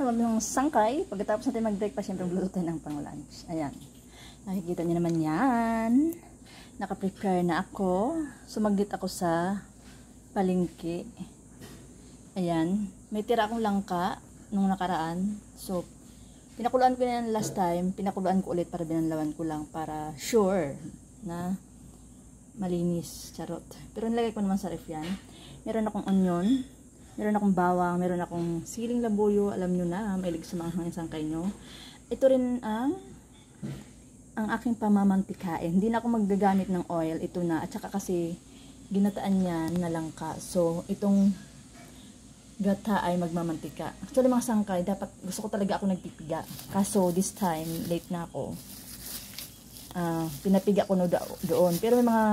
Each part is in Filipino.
Alam yung sangkay. Pagkatapos natin mag-breakfast, syempre magluto tayo ng pang-lunch. Ayan. Nakikita niyo naman yan. Naka-prepare na ako. Sumaglit ako sa palengke. Ayan. May tira akong langka nung nakaraan. So, pinakuluan ko na yan last time. Pinakuluan ko ulit para binanlawan ko lang para sure na malinis. Charot. Pero nilagay ko naman sa ref yan. Meron akong onion. Meron akong bawang. Meron akong siling labuyo. Alam nyo na. Mailig sa mga sangkay nyo. Ito rin ang aking pamamantikain. Hindi na ako maggagamit ng oil. Ito na. At saka kasi ginataan niya na langka. So, itong gata ay magmamantika. Actually, mga sangkay, dapat gusto ko talaga ako nagpipiga. Kaso, this time, late na ako. Pinapiga ko na doon. Pero may mga,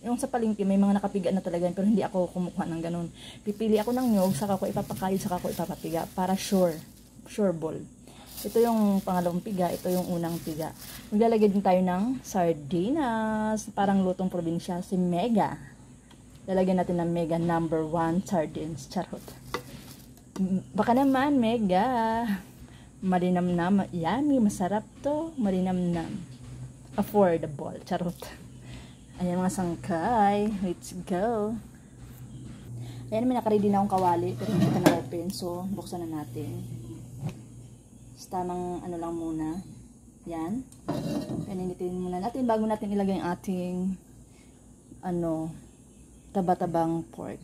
yung sa palengke, may mga nakapiga na talaga. Pero hindi ako kumukuha ng ganun. Pipili ako ng nyog, saka ko ipapakayod, saka ko ipapapiga. Para sure. Sure ball. Ito yung pangalawang piga. Ito yung unang piga. Maglalagay din tayo ng sardinas. Parang lutong probinsya. Si Mega. Lalagyan natin ng Mega number 1 sardines. Charot. Baka naman, Mega. Marinamnam. Yummy. Masarap to. Marinamnam. Affordable. Charot. Ayan mga sangkay. Let's go. Ayan, may nakaready na akong kawali. Pero hindi ka na-open. So, buksan na natin. Tamang ano lang muna. Yan. Paninitin muna natin bago natin ilagay ang ating taba-tabang pork.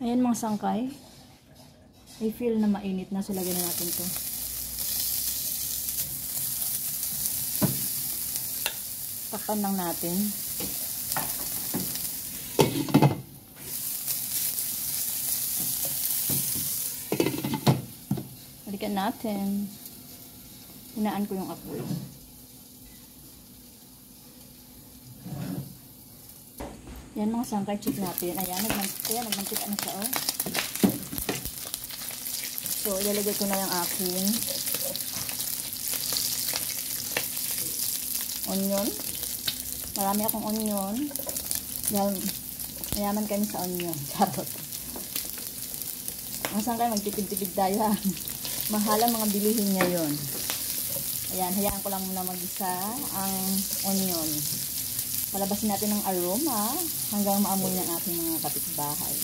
Ayan mga sangkay. I feel na mainit na. So, lagyan na natin to. Takpan lang natin. Balikan natin. Hinaan ko yung apoy. Yan mga sangkay, check natin. Ayan, nagmantika na siya, oh. So, ilalagay ko na yung aking onion. Marami akong onion. Dahil mayaman kami sa onion. Charot. Mga sangkay, magtipid-tipid tayo. Mahal ang mga bilihin ngayon. Ayan, hayaan ko lang muna mag-isa ang onion. Palabasin natin ng aroma hanggang maamoy ng ating mga kapitbahay.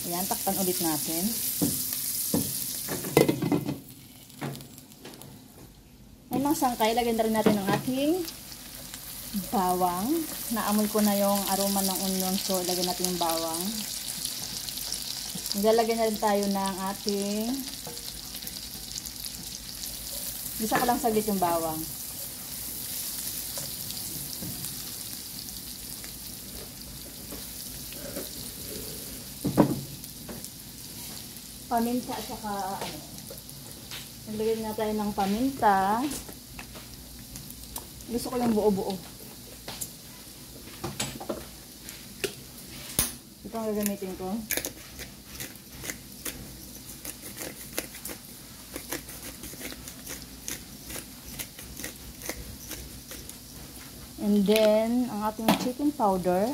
Ayan, takpan ulit natin. Ay mga sangkay, lagyan na rin natin ang ating bawang. Naamoy ko na yung aroma ng onion, so lagyan natin yung bawang. Maglalagay na rin tayo ng ating gisa ko lang saglit yung bawang. Paminta at saka naglagay na tayo ng paminta. Gusto ko yung buo-buo. Ito ang gagamitin ko. And then, ang ating chicken powder.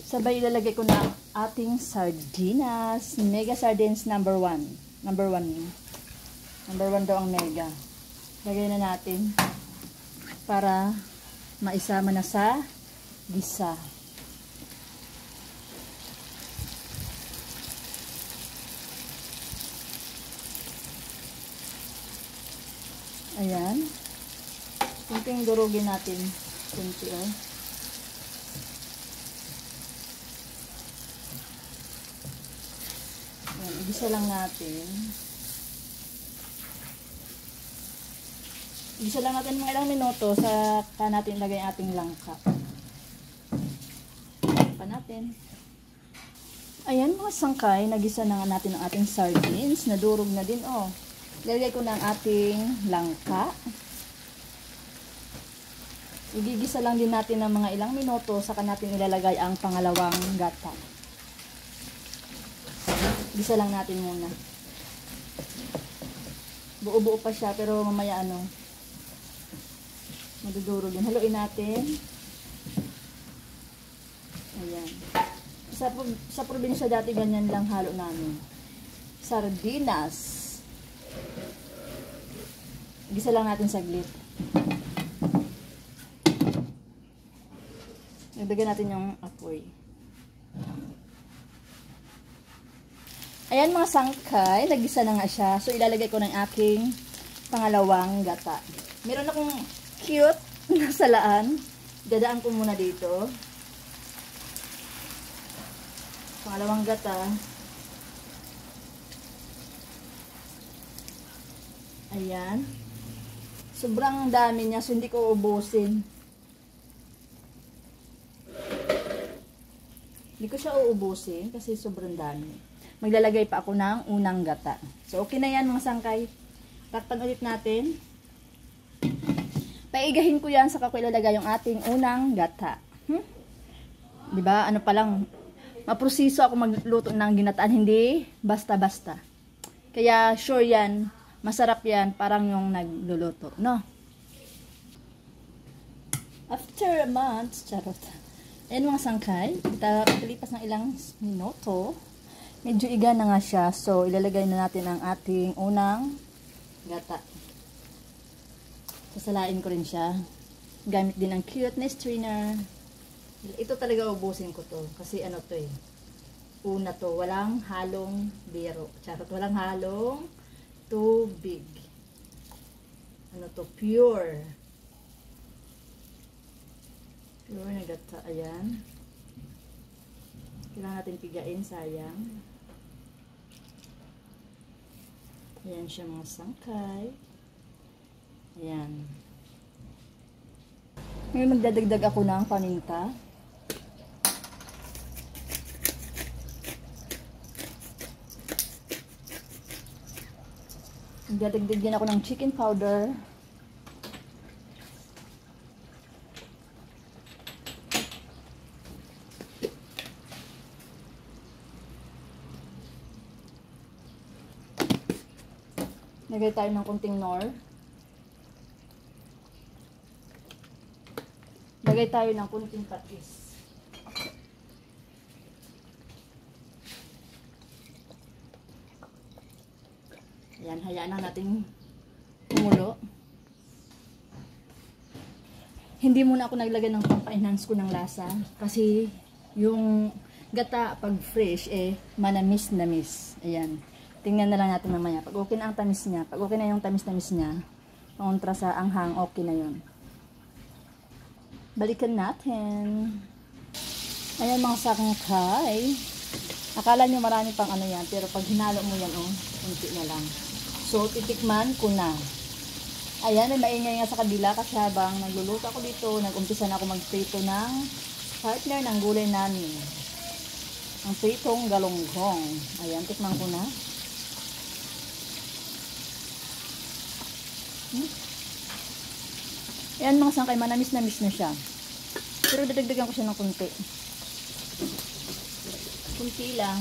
Sabay ilalagay ko na ating sardinas. Mega sardines number 1. Number 1 daw ang mega. Lagay na natin para maisama na sa gisa. Ayan. Kunting durugin natin. Kunti, oh. Ayan, igisa lang natin. Igisa lang natin mga ilang minuto sa natin ilagay ang ating langka. Pa natin. Ayan mga sangkay, nagisa na nga natin ang ating sardines. Nadurog na din, oh. Lalagay ko na ang ating langka. Igigisa lang din natin ng mga ilang minuto saka natin ilalagay ang pangalawang gata. Gisa lang natin muna. Buo-buo pa siya pero mamaya madudurog yun. Haluin natin. Ayan. Sa probinsya dati ganyan lang halo namin. Sardinas. Gisa lang natin saglit. Nagdagan natin yung apoy. Ayan mga sangkay, nagisa na nga siya. So ilalagay ko ng aking pangalawang gata. Meron akong cute na salaan. Dadaan ko muna dito. Pangalawang gata. Ayan. Sobrang dami niya, so hindi ko ubusin. Hindi ko siya uubusin kasi sobrang dami. Maglalagay pa ako ng unang gata. So, okay na yan mga sangkay. Takpan ulit natin. Paigahin ko yan saka ko ilalagay yung ating unang gata. Diba? Ano pa lang, maprosiso ako magluto ng ginataan. Hindi basta-basta. Kaya sure yan, masarap yan, parang yung nagluluto. No? After a month, charot. Ayan mga sangkay, pagkalipas ng ilang minuto, medyo iga na nga siya. So, ilalagay na natin ang ating unang gata. Sasalain ko rin siya. Gamit din ang cute na strainer. Ito talaga ubusin ko to. Kasi ano to eh. Una to, walang halong biro. Charot, walang halong tubig. Ano to, pure. Pure na gata, ayan. Kailangan natin pigain, sayang. Ayan siya mga sangkay. Ayan. Ngayon magdadagdag ako ng paminta. Magdadagdag din ako ng chicken powder. Lagay tayo ng kunting nor. Lagay tayo ng kunting patis. Ayan, hayaan na natin kumulo. Hindi muna ako naglagay ng pampa-enhance ko ng lasa. Kasi yung gata pag fresh eh manamis-namis. Ayan. Tingnan na lang natin mamaya. Pag okay na ang tamis niya, pag okay na yung tamis-tamis niya, kontra sa anghang, okay na yun. Balikan natin. Ayan mga sangkay. Akala nyo marami pang ano yan, pero pag hinalo mo yan, oh, kunti na lang. So, titikman ko na. Ayan, may maingay nga sa kabila kasi habang nagluluto ako dito, nag-umpisa na ako magprito ng partner ng gulay namin. Ang pritong galunggong. Ayan, tikman ko na. Ayan mga sangkay, manamis-namis na siya. Pero dadagdagan ko siya ng kunti. Kunti lang.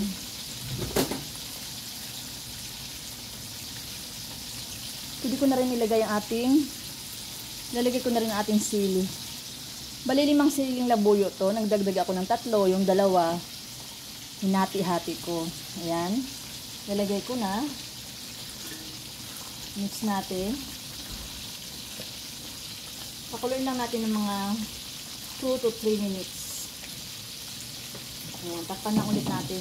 Pwede ko na rin nilagay ang lalagay ko na rin ang ating sili. Bali 5 siling labuyo to. Nagdagdag ako ng 3, yung 2 hinati-hati ko. Ayan. Lalagay ko na. Mix natin. Pakuloyin lang natin ng mga 2 to 3 minutes. Ayan, takpan na ulit natin.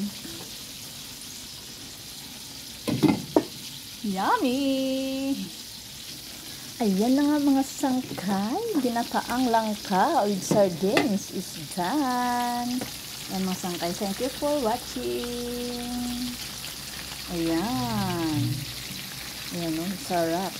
Yummy! Ayan na nga mga sangkay. Ginataang langka with sardines is done. Ayan mga sangkay. Thank you for watching. Ayan. Ayan o, sarap.